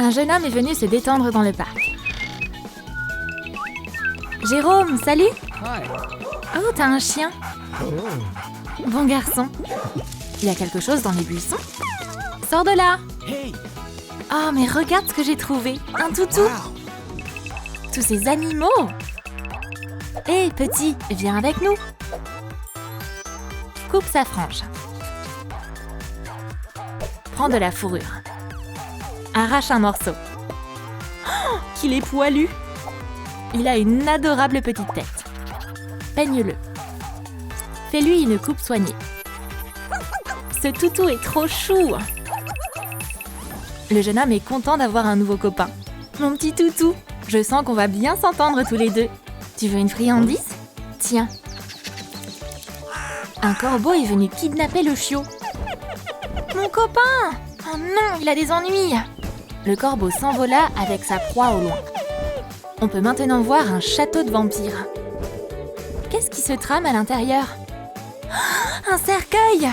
Un jeune homme est venu se détendre dans le parc. Jérôme, salut! Oh, t'as un chien? Bon garçon. Il y a quelque chose dans les buissons? Sors de là! Oh, mais regarde ce que j'ai trouvé! Un toutou! Tous ces animaux! Hé, petit, viens avec nous! Coupe sa frange. Prends de la fourrure. Arrache un morceau. Oh, qu'il est poilu! Il a une adorable petite tête. Peigne-le. Fais-lui une coupe soignée. Ce toutou est trop chou! Le jeune homme est content d'avoir un nouveau copain. Mon petit toutou, je sens qu'on va bien s'entendre tous les deux. Tu veux une friandise? Tiens. Un corbeau est venu kidnapper le chiot. Mon copain! Oh non, il a des ennuis! Le corbeau s'envola avec sa proie au loin. On peut maintenant voir un château de vampires. Qu'est-ce qui se trame à l'intérieur? Un cercueil!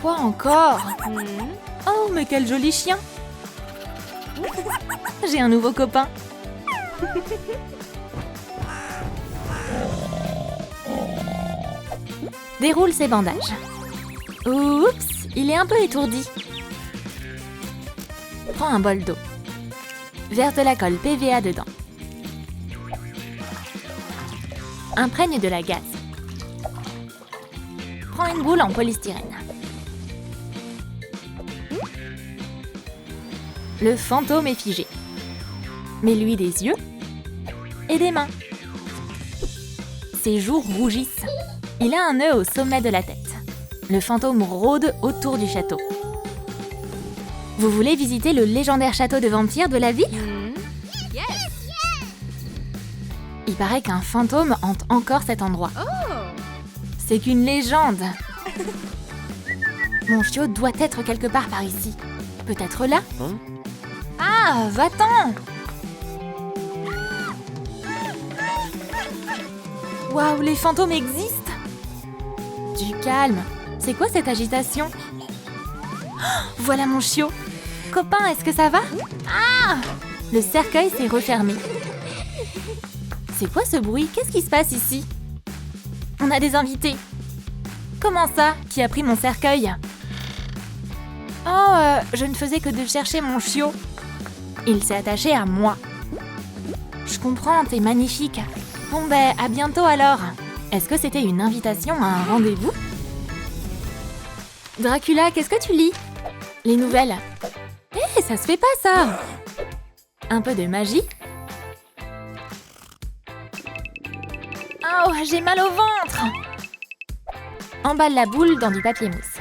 Quoi encore? Oh, mais quel joli chien! J'ai un nouveau copain. Déroule ses bandages. Oups, il est un peu étourdi. Prends un bol d'eau. Verse de la colle PVA dedans. Imprègne de la gaze. Prends une boule en polystyrène. Le fantôme est figé. Mets-lui des yeux et des mains. Ses joues rougissent. Il a un nœud au sommet de la tête. Le fantôme rôde autour du château. Vous voulez visiter le légendaire château de vampires de la ville? Il paraît qu'un fantôme hante encore cet endroit. C'est qu'une légende. Mon chiot doit être quelque part par ici. Peut-être là? Ah, va-t'en! Waouh, les fantômes existent! Du calme. C'est quoi cette agitation? Oh, voilà mon chiot. Copain, est-ce que ça va? Ah! Le cercueil s'est refermé. C'est quoi ce bruit? Qu'est-ce qui se passe ici? On a des invités. Comment ça? Qui a pris mon cercueil? Oh, je ne faisais que de chercher mon chiot. Il s'est attaché à moi. Je comprends, t'es magnifique. Bon ben, à bientôt alors. Est-ce que c'était une invitation à un rendez-vous? Dracula, qu'est-ce que tu lis? Les nouvelles. Hé, ça se fait pas ça! Un peu de magie? Oh, j'ai mal au ventre! Emballe la boule dans du papier mousse.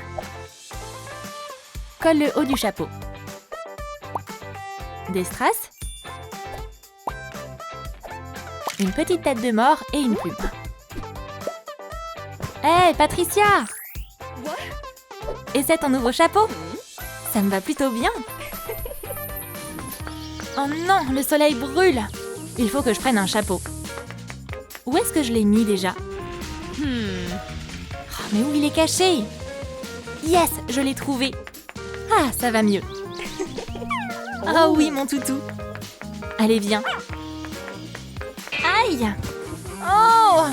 Colle le haut du chapeau. Des strass. Une petite tête de mort et une plume. Hé, Patricia! Et c'est ton nouveau chapeau? Ça me va plutôt bien. Oh non, le soleil brûle. Il faut que je prenne un chapeau. Où est-ce que je l'ai mis déjà? Oh, mais où il est caché? Yes, je l'ai trouvé. Ah, ça va mieux. Ah oui, mon toutou. Allez, viens. Aïe! Oh!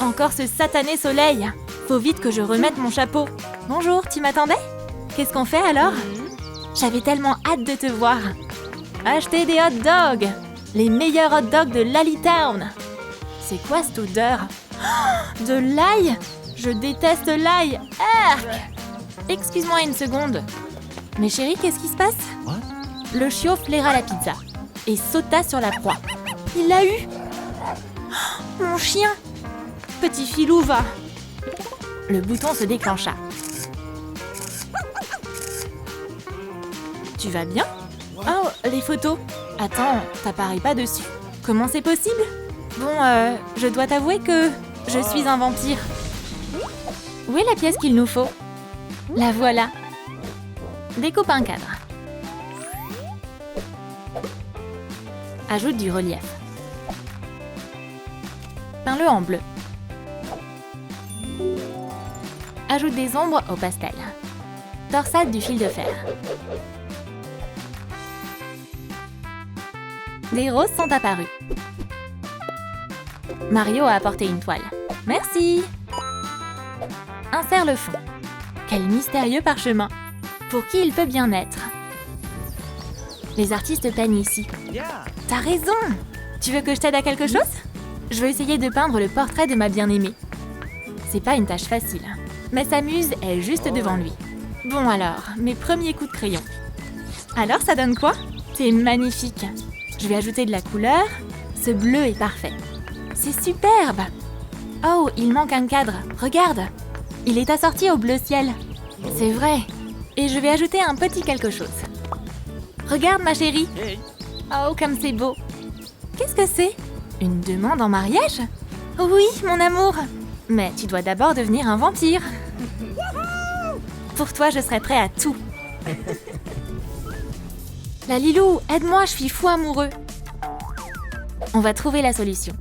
Encore ce satané soleil. Faut vite que je remette mon chapeau. Bonjour, tu m'attendais? Qu'est-ce qu'on fait alors? J'avais tellement hâte de te voir. Acheter des hot dogs! Les meilleurs hot dogs de Lally-Town. C'est quoi cette odeur? Oh, de l'ail? Je déteste l'ail. Arc! Excuse-moi une seconde. Mais chérie, qu'est-ce qui se passe? Le chiot flaira la pizza et sauta sur la proie. Il l'a eu! Oh, mon chien! Petit filou, va! Le bouton se déclencha. Tu vas bien? Oh, les photos! Attends, t'apparais pas dessus. Comment c'est possible? Bon, je dois t'avouer que je suis un vampire. Où est la pièce qu'il nous faut? La voilà. Découpe un cadre. Ajoute du relief. Peins-le en bleu. Ajoute des ombres au pastel. Torsade du fil de fer. Des roses sont apparues. Mario a apporté une toile. Merci. Insère le fond. Quel mystérieux parchemin. Pour qui il peut bien être? Les artistes peignent ici. T'as raison. Tu veux que je t'aide à quelque chose? Je veux essayer de peindre le portrait de ma bien-aimée. C'est pas une tâche facile, mais sa muse est juste devant lui. Bon alors, mes premiers coups de crayon. Alors ça donne quoi? C'est magnifique. Je vais ajouter de la couleur. Ce bleu est parfait. C'est superbe. Oh, il manque un cadre. Regarde. Il est assorti au bleu ciel. C'est vrai. Et je vais ajouter un petit quelque chose. Regarde ma chérie. Oh, comme c'est beau. Qu'est-ce que c'est? Une demande en mariage? Oui, mon amour. Mais tu dois d'abord devenir un vampire. Pour toi, je serai prêt à tout. Lalilou, aide-moi, je suis fou amoureux. On va trouver la solution.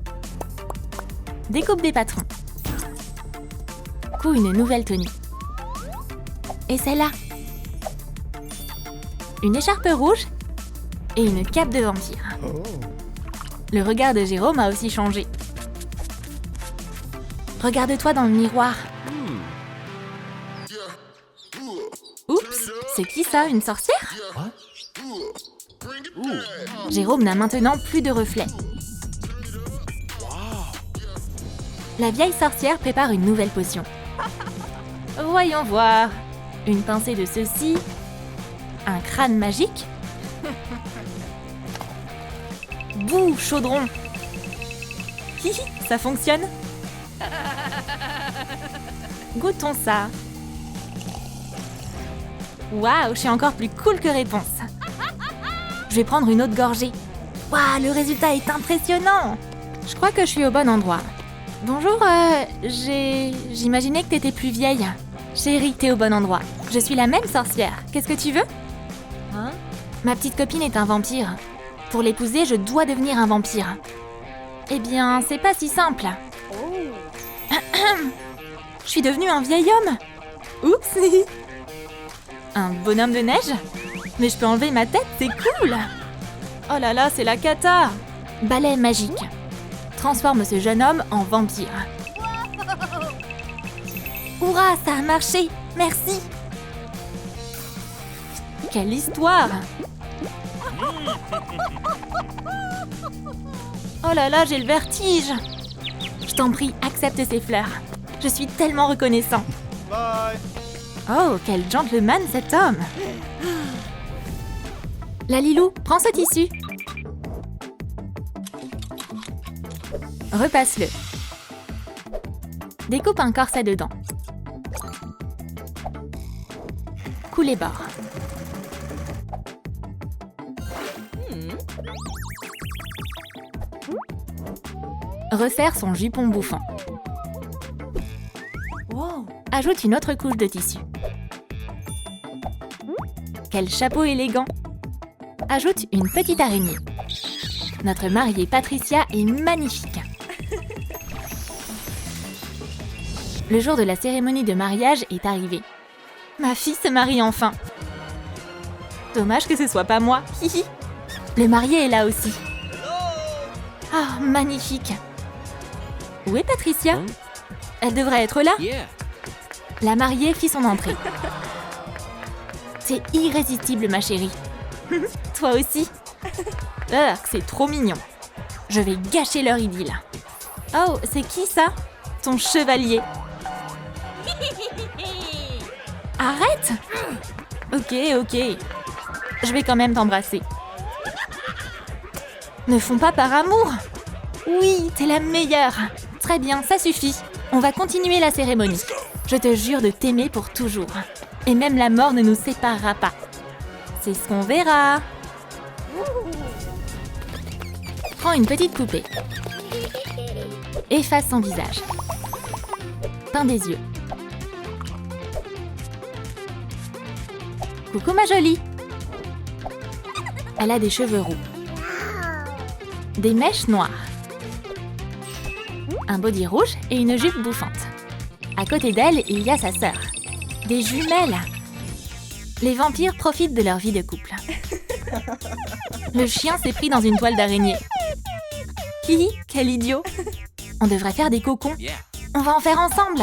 Découpe des patrons. Couds une nouvelle tenue. Et celle-là. Une écharpe rouge et une cape de vampire. Le regard de Jérôme a aussi changé. Regarde-toi dans le miroir. Oups, c'est qui ça, une sorcière? Jérôme n'a maintenant plus de reflets. La vieille sorcière prépare une nouvelle potion. Voyons voir. Une pincée de ceci. Un crâne magique. Bouh, chaudron. Hihi, ça fonctionne. Goûtons ça. Waouh, je suis encore plus cool que Réponse. Je vais prendre une autre gorgée. Waouh, le résultat est impressionnant. Je crois que je suis au bon endroit. Bonjour, j'imaginais que t'étais plus vieille. Chérie, t'es au bon endroit. Je suis la même sorcière. Qu'est-ce que tu veux? Hein? Ma petite copine est un vampire. Pour l'épouser, je dois devenir un vampire. Eh bien, c'est pas si simple. Je suis devenue un vieil homme. Oups. Un bonhomme de neige? Mais je peux enlever ma tête, c'est cool. Oh là là, c'est la cata. Balai magique. Transforme ce jeune homme en vampire. Hourra, ça a marché. Merci. Quelle histoire. Oh là là, j'ai le vertige. Je t'en prie, accepte ces fleurs. Je suis tellement reconnaissant. Bye. Oh, quel gentleman cet homme. Lalilou, prends ce tissu. Repasse-le. Découpe un corset dedans. Coule les bords. Resserre son jupon bouffant. Wow. Ajoute une autre couche de tissu. Quel chapeau élégant. Ajoute une petite araignée. Notre mariée Patricia est magnifique. Le jour de la cérémonie de mariage est arrivé. Ma fille se marie enfin. Dommage que ce soit pas moi. Hihi. Le marié est là aussi. Ah, magnifique. Où est Patricia? Elle devrait être là. La mariée fit son entrée. C'est irrésistible, ma chérie. Toi aussi. C'est trop mignon. Je vais gâcher leur idylle. Oh, c'est qui ça? Ton chevalier. Arrête! Ok. Je vais quand même t'embrasser. Ne font pas par amour. Oui, t'es la meilleure. Très bien, ça suffit. On va continuer la cérémonie. Je te jure de t'aimer pour toujours. Et même la mort ne nous séparera pas. C'est ce qu'on verra. Prends une petite poupée. Efface son visage. Peins des yeux. Coucou ma jolie. Elle a des cheveux roux. Des mèches noires. Un body rouge et une jupe bouffante. À côté d'elle, il y a sa sœur. Des jumelles. Les vampires profitent de leur vie de couple. Le chien s'est pris dans une toile d'araignée. Hihi, quel idiot! On devrait faire des cocons. On va en faire ensemble.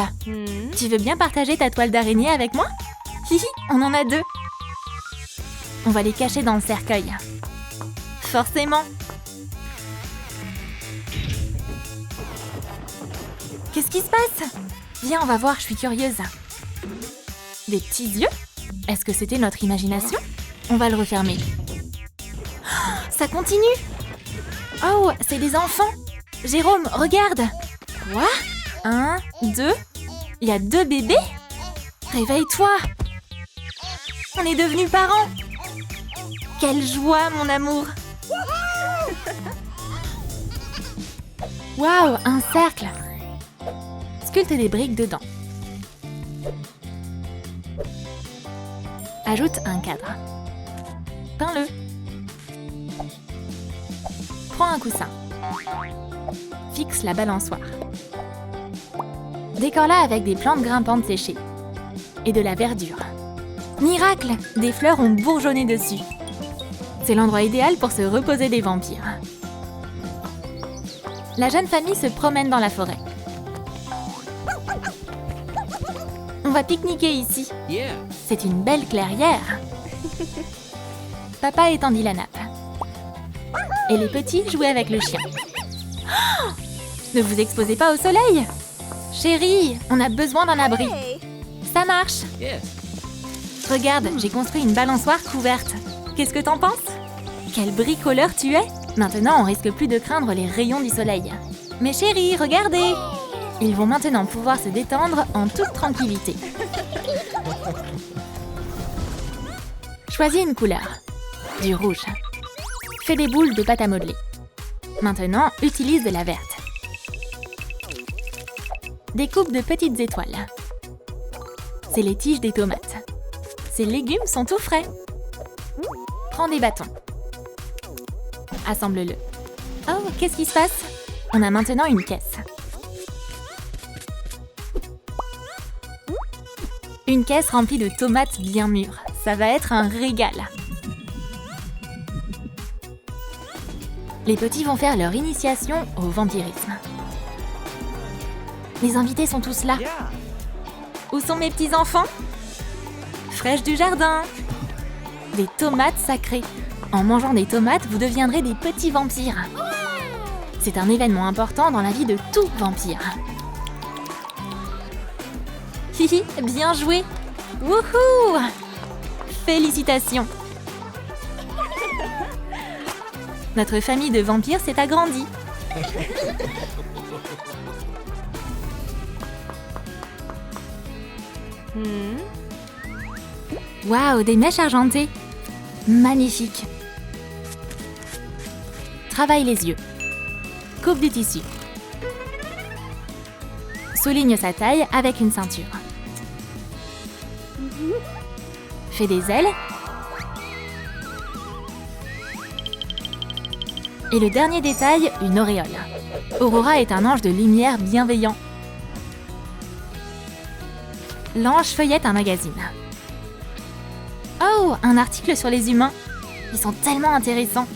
Tu veux bien partager ta toile d'araignée avec moi? Hihi, on en a 2. On va les cacher dans le cercueil. Forcément. Qu'est-ce qui se passe? Viens, on va voir, je suis curieuse. Des petits yeux? Est-ce que c'était notre imagination? On va le refermer. Oh, ça continue! Oh, c'est des enfants! Jérôme, regarde! Quoi? 1, 2... Il y a 2 bébés? Réveille-toi! On est devenus parents! Quelle joie, mon amour! Waouh, un cercle! Sculpte des briques dedans. Ajoute un cadre. Peins-le. Prends un coussin. Fixe la balançoire. Décore-la avec des plantes grimpantes séchées. Et de la verdure. Miracle! Des fleurs ont bourgeonné dessus. C'est l'endroit idéal pour se reposer des vampires. La jeune famille se promène dans la forêt. On va pique-niquer ici. C'est une belle clairière. Papa étendit la nappe. Et les petits jouaient avec le chien. Oh! Ne vous exposez pas au soleil! Chérie, on a besoin d'un abri. Ça marche. Regarde, j'ai construit une balançoire couverte. Qu'est-ce que t'en penses? Quel bricoleur tu es! Maintenant, on risque plus de craindre les rayons du soleil. Mais chérie, regardez! Ils vont maintenant pouvoir se détendre en toute tranquillité. Choisis une couleur. Du rouge. Fais des boules de pâte à modeler. Maintenant, utilise de la verte. Découpe de petites étoiles. C'est les tiges des tomates. Ces légumes sont tout frais. Prends des bâtons. Assemble-le. Oh, qu'est-ce qui se passe? On a maintenant une caisse. Une caisse remplie de tomates bien mûres. Ça va être un régal. Les petits vont faire leur initiation au vampirisme. Les invités sont tous là. Où sont mes petits-enfants? Fraîches du jardin. Des tomates sacrées. En mangeant des tomates, vous deviendrez des petits vampires. C'est un événement important dans la vie de tout vampire. Hihi, bien joué! Wouhou! Félicitations! Notre famille de vampires s'est agrandie. Waouh, des mèches argentées! Magnifique! Travaille les yeux. Coupe du tissu. Souligne sa taille avec une ceinture. Fais des ailes. Et le dernier détail, une auréole. Aurora est un ange de lumière bienveillant. L'ange feuillette un magazine. Oh, un article sur les humains. Ils sont tellement intéressants.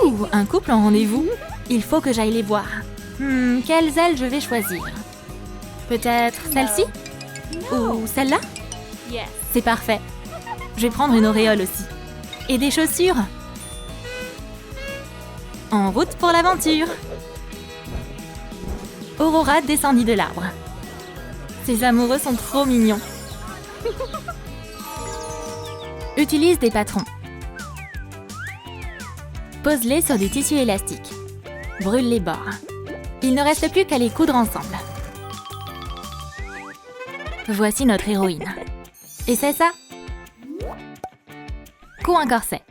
Ouh, un couple en rendez-vous. Il faut que j'aille les voir. Quelles ailes je vais choisir? Peut-être celle-ci? Ou celle-là? C'est parfait. Je vais prendre une auréole aussi. Et des chaussures. En route pour l'aventure. Aurora descendit de l'arbre. Ces amoureux sont trop mignons. Utilise des patrons. Pose-les sur du tissu élastique. Brûle les bords. Il ne reste plus qu'à les coudre ensemble. Voici notre héroïne. Et c'est ça. Couds un corset.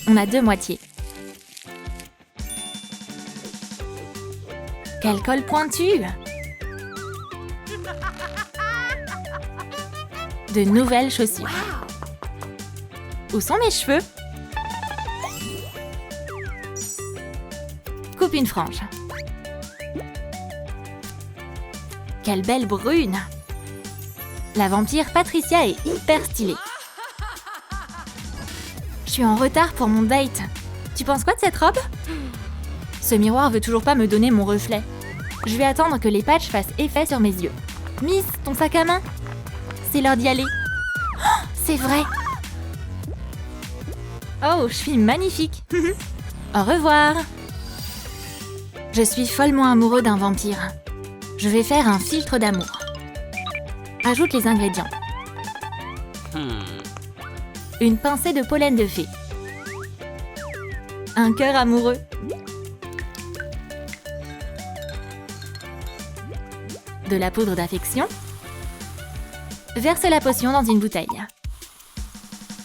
On a 2 moitiés. Quel col pointu! De nouvelles chaussures. Où sont mes cheveux? Coupe une frange. Quelle belle brune! La vampire Patricia est hyper stylée. Je suis en retard pour mon date. Tu penses quoi de cette robe? Ce miroir veut toujours pas me donner mon reflet. Je vais attendre que les patchs fassent effet sur mes yeux. Miss, ton sac à main? C'est l'heure d'y aller. Oh, c'est vrai! Oh, je suis magnifique! Au revoir! Je suis follement amoureux d'un vampire. Je vais faire un filtre d'amour. Ajoute les ingrédients. Une pincée de pollen de fée. Un cœur amoureux. De la poudre d'affection. Verse la potion dans une bouteille.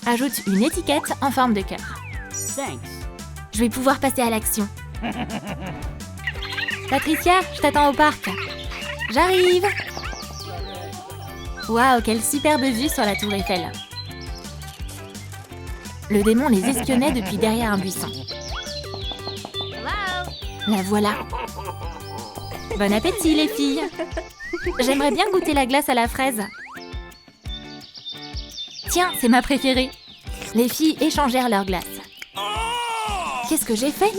Ajoute une étiquette en forme de cœur. Je vais pouvoir passer à l'action. Patricia, je t'attends au parc. J'arrive. Waouh, quelle superbe vue sur la tour Eiffel. Le démon les espionnait depuis derrière un buisson. La voilà. Bon appétit, les filles. J'aimerais bien goûter la glace à la fraise. Tiens, c'est ma préférée. Les filles échangèrent leur glace. Qu'est-ce que j'ai fait?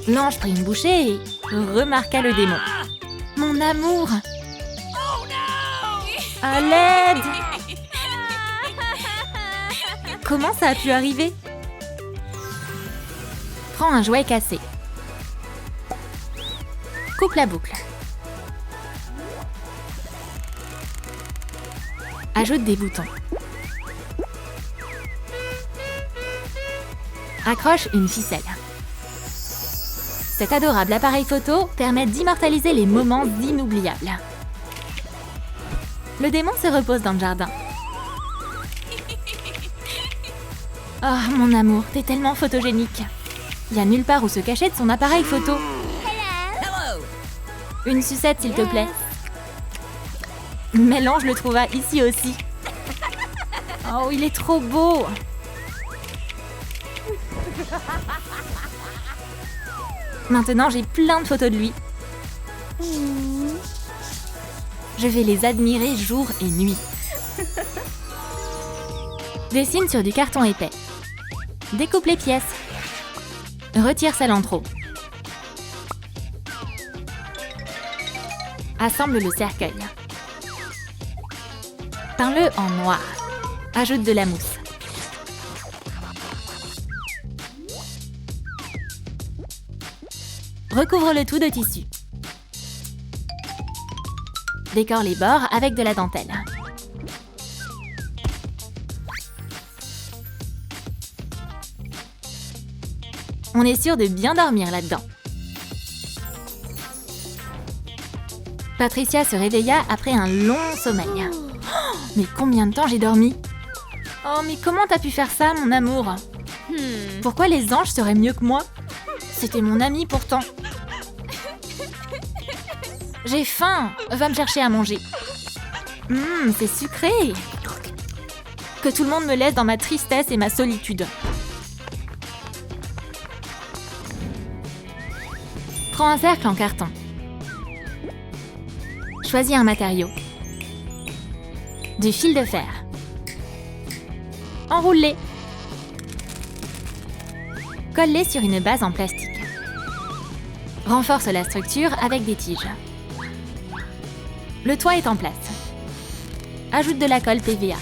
L'ange prit une bouchée et remarqua le démon. Mon amour! À l'aide! Comment ça a pu arriver? Prends un jouet cassé. Coupe la boucle. Ajoute des boutons. Accroche une ficelle. Cet adorable appareil photo permet d'immortaliser les moments inoubliables. Le démon se repose dans le jardin. Oh, mon amour, t'es tellement photogénique. Il n'y a nulle part où se cacher de son appareil photo. Une sucette, s'il te plaît. Mais l'ange le trouva ici aussi. Oh, il est trop beau. Maintenant, j'ai plein de photos de lui. Je vais les admirer jour et nuit. Dessine sur du carton épais. Découpe les pièces. Retire celle en trop. Assemble le cercueil. Peins-le en noir. Ajoute de la mousse. Recouvre le tout de tissu. Décore les bords avec de la dentelle. On est sûr de bien dormir là-dedans. Patricia se réveilla après un long sommeil. Oh, mais combien de temps j'ai dormi? Oh, mais comment t'as pu faire ça, mon amour? Pourquoi les anges seraient mieux que moi? C'était mon ami pourtant. J'ai faim. Va me chercher à manger. C'est sucré. Que tout le monde me laisse dans ma tristesse et ma solitude. Prends un cercle en carton. Choisis un matériau. Du fil de fer. Enroule-les. Colle-les sur une base en plastique. Renforce la structure avec des tiges. Le toit est en place. Ajoute de la colle PVA.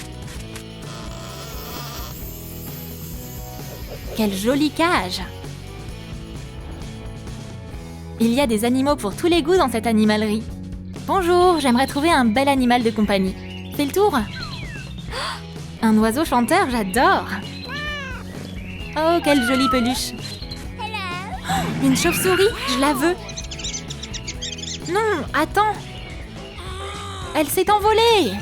Quelle jolie cage! Il y a des animaux pour tous les goûts dans cette animalerie. Bonjour, j'aimerais trouver un bel animal de compagnie. Fais le tour? Un oiseau chanteur, j'adore! Oh, quelle jolie peluche! Une chauve-souris, je la veux! Non, attends! Elle s'est envolée!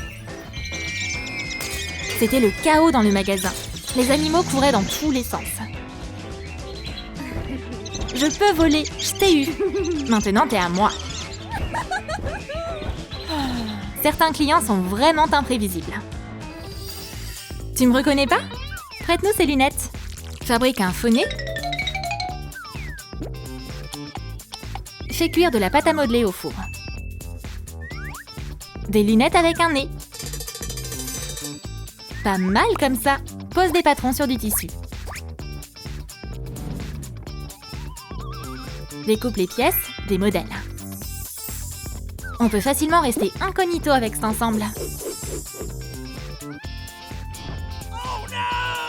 C'était le chaos dans le magasin. Les animaux couraient dans tous les sens. Je peux voler, je t'ai eu. Maintenant, t'es à moi. Certains clients sont vraiment imprévisibles. Tu me reconnais pas? Prête-nous ces lunettes. Fabrique un faux nez. Fais cuire de la pâte à modeler au four. Des lunettes avec un nez. Pas mal comme ça. Pose des patrons sur du tissu. Découpe les pièces, des modèles. On peut facilement rester incognito avec cet ensemble.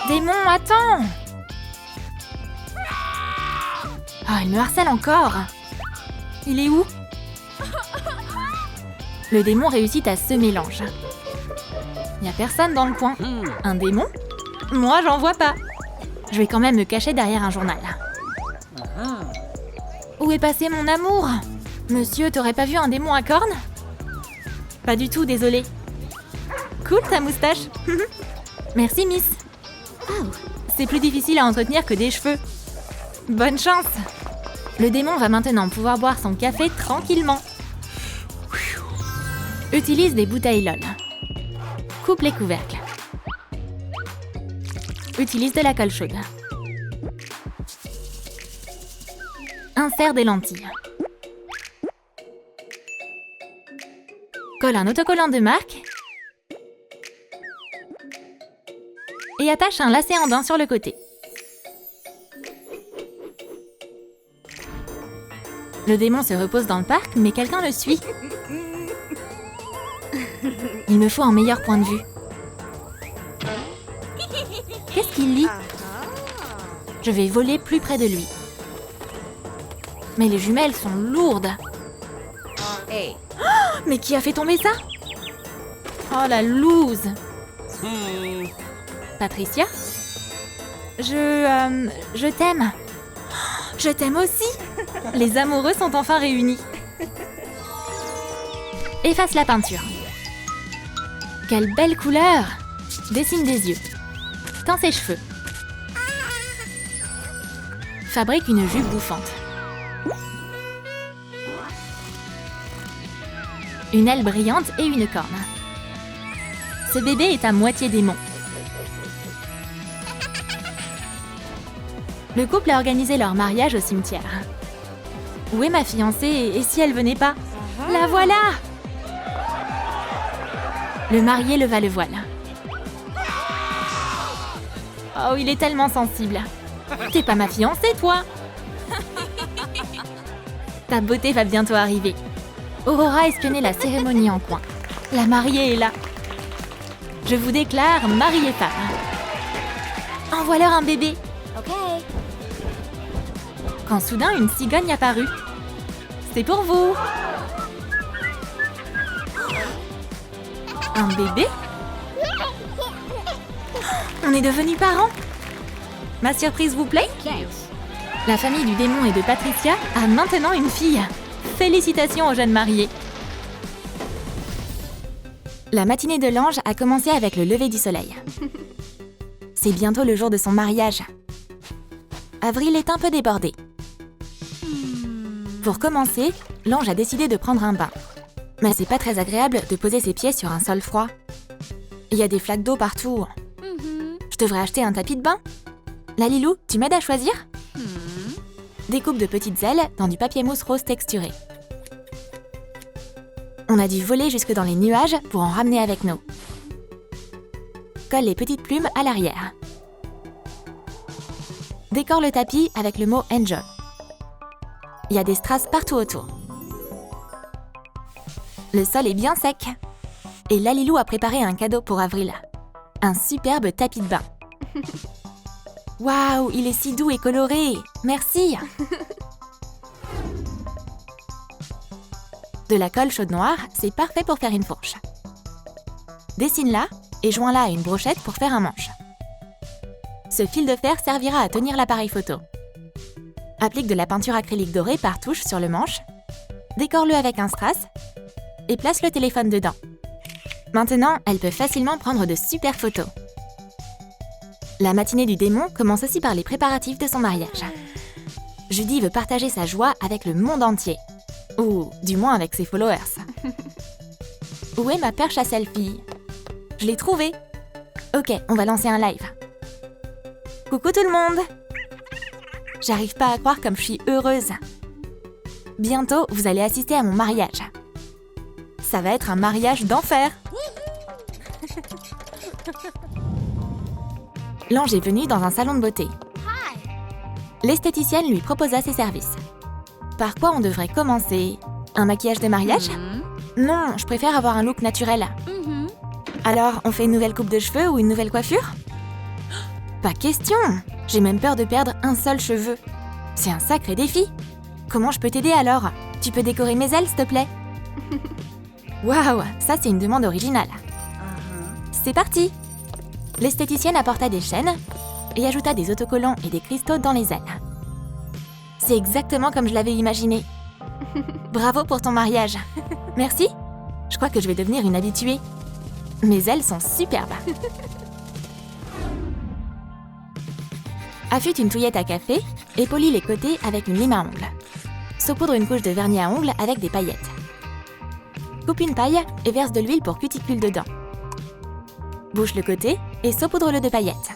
Démon, attends! Oh, il me harcèle encore. Il est où? Le démon réussit à se mélanger. Il n'y a personne dans le coin. Un démon? Moi, j'en vois pas. Je vais quand même me cacher derrière un journal. Où est passé mon amour? Monsieur, t'aurais pas vu un démon à cornes? Pas du tout, désolé. Cool ta moustache. Merci, Miss. Oh, c'est plus difficile à entretenir que des cheveux. Bonne chance. Le démon va maintenant pouvoir boire son café tranquillement. Utilise des bouteilles LOL. Coupe les couvercles. Utilise de la colle chaude. Insère des lentilles. Colle un autocollant de marque. Et attache un lacet en daim sur le côté. Le démon se repose dans le parc, mais quelqu'un le suit. Il me faut un meilleur point de vue. Qu'est-ce qu'il lit? Je vais voler plus près de lui. Mais les jumelles sont lourdes. Oh, mais qui a fait tomber ça? Oh la loose. Patricia? Je t'aime. Je t'aime aussi. Les amoureux sont enfin réunis. Efface la peinture. Quelle belle couleur! Dessine des yeux. Teins ses cheveux. Fabrique une jupe bouffante. Une aile brillante et une corne. Ce bébé est à moitié démon. Le couple a organisé leur mariage au cimetière. Où est ma fiancée et si elle venait pas? La voilà! Le marié leva le voile. Oh, il est tellement sensible. T'es pas ma fiancée, toi? Ta beauté va bientôt arriver. Aurora espionnait la cérémonie en coin. La mariée est là. Je vous déclare mari et femme. Envoie-leur un bébé. Ok. Quand soudain une cigogne apparut. C'est pour vous. Un bébé? On est devenus parents. Ma surprise vous plaît? La famille du démon et de Patricia a maintenant une fille. Félicitations aux jeunes mariés. La matinée de l'ange a commencé avec le lever du soleil. C'est bientôt le jour de son mariage. Avril est un peu débordée. Pour commencer, l'ange a décidé de prendre un bain. Mais c'est pas très agréable de poser ses pieds sur un sol froid. Il y a des flaques d'eau partout. Je devrais acheter un tapis de bain. Lalilou, tu m'aides à choisir? Découpe de petites ailes dans du papier mousse rose texturé. On a dû voler jusque dans les nuages pour en ramener avec nous. Colle les petites plumes à l'arrière. Décore le tapis avec le mot « Enjoy ». Il y a des strass partout autour. Le sol est bien sec. Et Lalilou a préparé un cadeau pour Avril. Un superbe tapis de bain. Waouh, il est si doux et coloré. Merci. De la colle chaude noire, c'est parfait pour faire une fourche. Dessine-la et joins-la à une brochette pour faire un manche. Ce fil de fer servira à tenir l'appareil photo. Applique de la peinture acrylique dorée par touche sur le manche. Décore-le avec un strass et place le téléphone dedans. Maintenant, elle peut facilement prendre de super photos. La matinée du démon commence aussi par les préparatifs de son mariage. Judy veut partager sa joie avec le monde entier. Ou du moins avec ses followers. Où est ma perche à selfie? Je l'ai trouvée. Ok, on va lancer un live. Coucou tout le monde! J'arrive pas à croire comme je suis heureuse. Bientôt, vous allez assister à mon mariage. Ça va être un mariage d'enfer. L'ange est venu dans un salon de beauté. L'esthéticienne lui proposa ses services. Par quoi on devrait commencer? Un maquillage de mariage? Non, je préfère avoir un look naturel. Alors, on fait une nouvelle coupe de cheveux ou une nouvelle coiffure? Pas question! J'ai même peur de perdre un seul cheveu. C'est un sacré défi. Comment je peux t'aider alors? Tu peux décorer mes ailes, s'il te plaît? Waouh, ça c'est une demande originale. C'est parti! L'esthéticienne apporta des chaînes et ajouta des autocollants et des cristaux dans les ailes. C'est exactement comme je l'avais imaginé. Bravo pour ton mariage. Merci. Je crois que je vais devenir une habituée. Mes ailes sont superbes. Affûte une touillette à café et polis les côtés avec une lime à ongles. Saupoudre une couche de vernis à ongles avec des paillettes. Coupe une paille et verse de l'huile pour cuticule dedans. Bouche le côté et saupoudre-le de paillettes.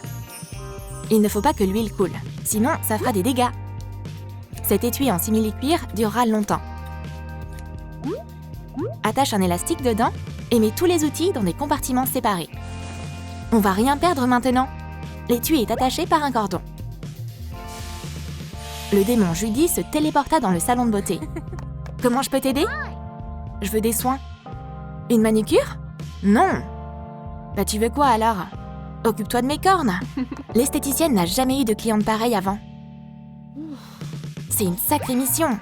Il ne faut pas que l'huile coule, sinon ça fera des dégâts. Cet étui en simili-cuir durera longtemps. Attache un élastique dedans et mets tous les outils dans des compartiments séparés. On va rien perdre maintenant. L'étui est attaché par un cordon. Le démon Judy se téléporta dans le salon de beauté. Comment je peux t'aider? Je veux des soins. Une manucure? Non. Bah tu veux quoi alors? Occupe-toi de mes cornes. L'esthéticienne n'a jamais eu de cliente pareille avant. C'est une sacrée mission.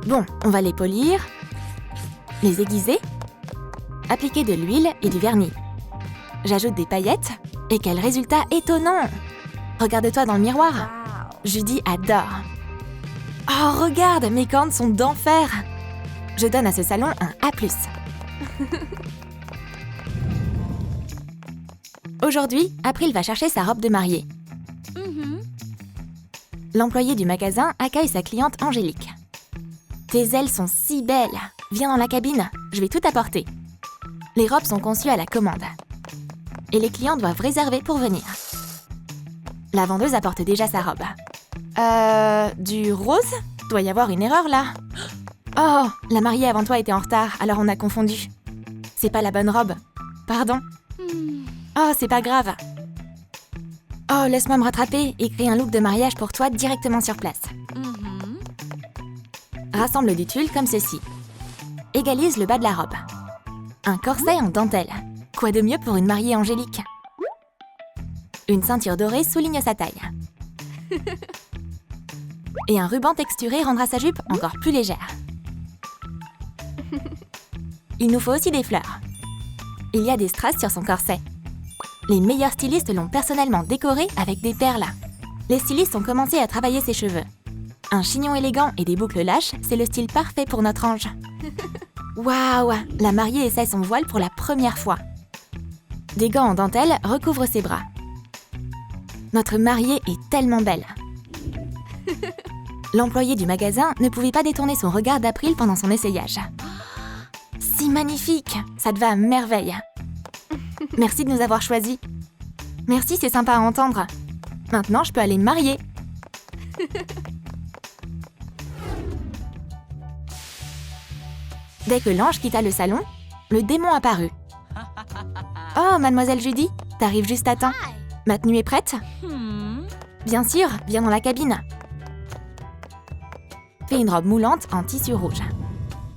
Bon, on va les polir, les aiguiser, appliquer de l'huile et du vernis. J'ajoute des paillettes et quel résultat étonnant! Regarde-toi dans le miroir. Judy adore. Oh, regarde, mes cornes sont d'enfer. Je donne à ce salon un A+. Aujourd'hui, April va chercher sa robe de mariée. L'employé du magasin accueille sa cliente Angélique. Tes ailes sont si belles. Viens dans la cabine, je vais tout apporter. Les robes sont conçues à la commande. Et les clients doivent réserver pour venir. La vendeuse apporte déjà sa robe. Du rose? Doit y avoir une erreur là. Oh, la mariée avant toi était en retard, alors on a confondu. C'est pas la bonne robe. Pardon. Oh, c'est pas grave. Oh, laisse-moi me rattraper et créer un look de mariage pour toi directement sur place. Rassemble du tulle comme ceci. Égalise le bas de la robe. Un corset en dentelle. Quoi de mieux pour une mariée angélique? Une ceinture dorée souligne sa taille. Et un ruban texturé rendra sa jupe encore plus légère. Il nous faut aussi des fleurs. Il y a des strass sur son corset. Les meilleurs stylistes l'ont personnellement décoré avec des perles. Les stylistes ont commencé à travailler ses cheveux. Un chignon élégant et des boucles lâches, c'est le style parfait pour notre ange. Waouh! La mariée essaie son voile pour la première fois. Des gants en dentelle recouvrent ses bras. Notre mariée est tellement belle. L'employé du magasin ne pouvait pas détourner son regard d'April pendant son essayage. Si magnifique! Ça te va à merveille. Merci de nous avoir choisis. Merci, c'est sympa à entendre. Maintenant, je peux aller me marier. Dès que l'ange quitta le salon, le démon apparut. Oh, mademoiselle Judy, t'arrives juste à temps. Ma tenue est prête? Bien sûr, viens dans la cabine. Fais une robe moulante en tissu rouge.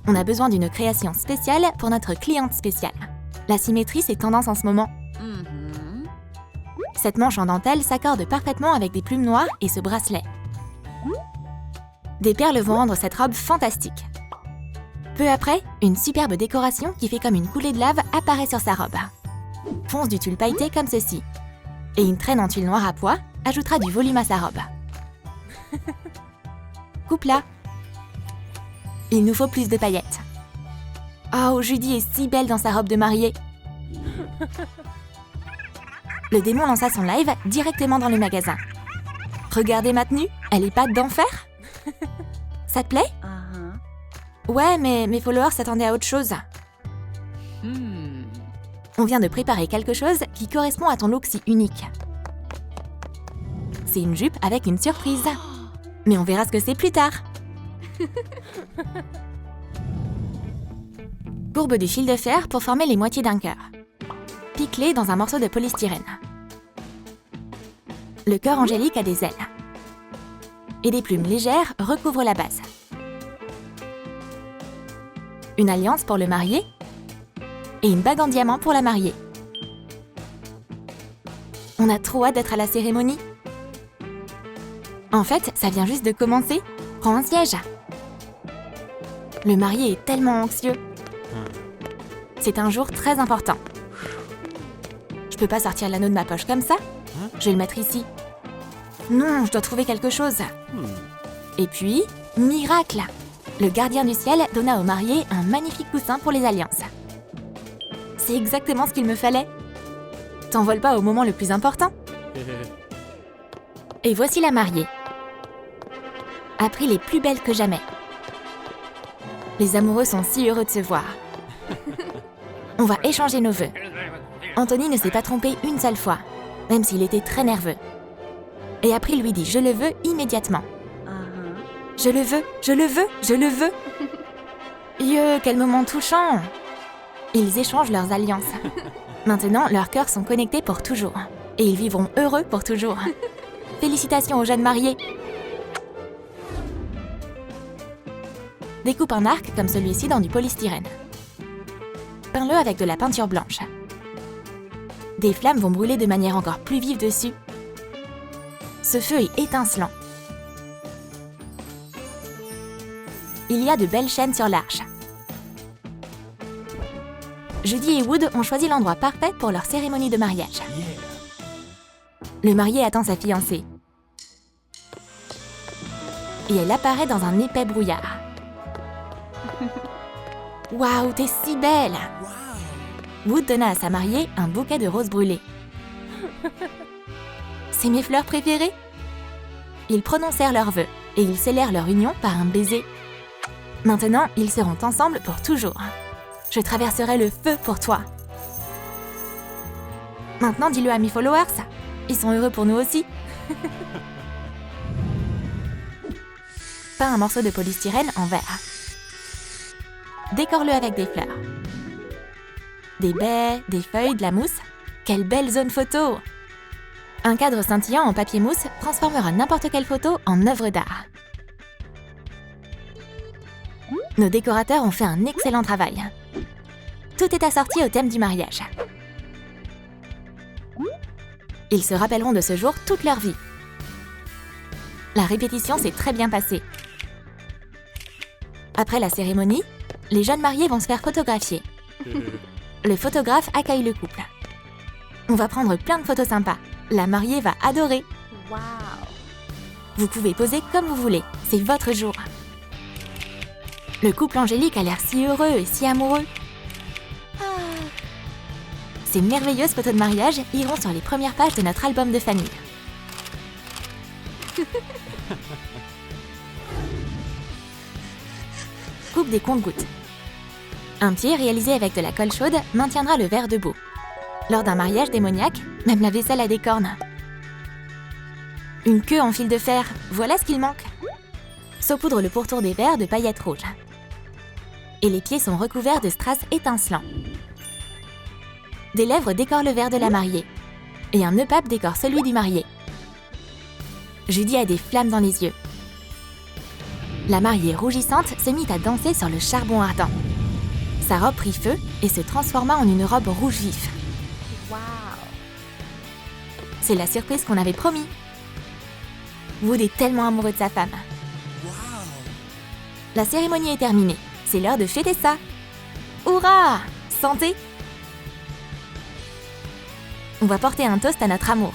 On a besoin d'une création spéciale pour notre cliente spéciale. La symétrie, c'est tendance en ce moment. Cette manche en dentelle s'accorde parfaitement avec des plumes noires et ce bracelet. Des perles vont rendre cette robe fantastique. Peu après, une superbe décoration qui fait comme une coulée de lave apparaît sur sa robe. Fonce du tulle pailleté comme ceci. Et une traîne en tulle noire à pois ajoutera du volume à sa robe. Coupe-la. Il nous faut plus de paillettes. Oh, Judy est si belle dans sa robe de mariée. Le démon lança son live directement dans le magasin. Regardez ma tenue, elle est pas d'enfer? Ça te plaît? Ouais, mais mes followers s'attendaient à autre chose. On vient de préparer quelque chose qui correspond à ton look si unique. C'est une jupe avec une surprise. Mais on verra ce que c'est plus tard. Courbe du fil de fer pour former les moitiés d'un cœur. Pique-les dans un morceau de polystyrène. Le cœur angélique a des ailes. Et des plumes légères recouvrent la base. Une alliance pour le marié et une bague en diamant pour la mariée. On a trop hâte d'être à la cérémonie. En fait, ça vient juste de commencer. Prends un siège. Le marié est tellement anxieux. C'est un jour très important. Je peux pas sortir l'anneau de ma poche comme ça. Je vais le mettre ici. Non, je dois trouver quelque chose. Et puis, miracle! Le gardien du ciel donna au marié un magnifique coussin pour les alliances. C'est exactement ce qu'il me fallait. T'envoles pas au moment le plus important. Et voici la mariée. Appris les plus belles que jamais. Les amoureux sont si heureux de se voir. On va échanger nos vœux. Anthony ne s'est pas trompé une seule fois, même s'il était très nerveux. Et April lui dit « Je le veux » immédiatement. « Je le veux, je le veux, je le veux !» Quel moment touchant! Ils échangent leurs alliances. Maintenant, leurs cœurs sont connectés pour toujours. Et ils vivront heureux pour toujours. Félicitations aux jeunes mariés! Découpe un arc comme celui-ci dans du polystyrène. Peins-le avec de la peinture blanche. Des flammes vont brûler de manière encore plus vive dessus. Ce feu est étincelant. Il y a de belles chaînes sur l'arche. Judy et Wood ont choisi l'endroit parfait pour leur cérémonie de mariage. Le marié attend sa fiancée. Et elle apparaît dans un épais brouillard. Waouh, t'es si belle! Wood donna à sa mariée un bouquet de roses brûlées. C'est mes fleurs préférées? Ils prononcèrent leurs vœux et ils scellèrent leur union par un baiser. Maintenant, ils seront ensemble pour toujours. Je traverserai le feu pour toi. Maintenant, dis-le à mes followers. Ils sont heureux pour nous aussi. Peins un morceau de polystyrène en vert. Décore-le avec des fleurs. Des baies, des feuilles, de la mousse. Quelle belle zone photo! Un cadre scintillant en papier mousse transformera n'importe quelle photo en œuvre d'art. Nos décorateurs ont fait un excellent travail. Tout est assorti au thème du mariage. Ils se rappelleront de ce jour toute leur vie. La répétition s'est très bien passée. Après la cérémonie, les jeunes mariés vont se faire photographier. Le photographe accueille le couple. On va prendre plein de photos sympas. La mariée va adorer. Wow. Vous pouvez poser comme vous voulez. C'est votre jour. Le couple angélique a l'air si heureux et si amoureux. Ces merveilleuses photos de mariage iront sur les premières pages de notre album de famille. Coupe des comptes-gouttes. Un pied réalisé avec de la colle chaude maintiendra le verre debout. Lors d'un mariage démoniaque, même la vaisselle a des cornes. Une queue en fil de fer, voilà ce qu'il manque. Saupoudre le pourtour des verres de paillettes rouges. Et les pieds sont recouverts de strass étincelants. Des lèvres décorent le verre de la mariée. Et un nœud pape décore celui du marié. Judy a des flammes dans les yeux. La mariée rougissante se mit à danser sur le charbon ardent. Sa robe prit feu et se transforma en une robe rouge vif. Wow. C'est la surprise qu'on avait promis. Wood est tellement amoureux de sa femme. Wow. La cérémonie est terminée. C'est l'heure de fêter ça. Hurrah! Santé! On va porter un toast à notre amour.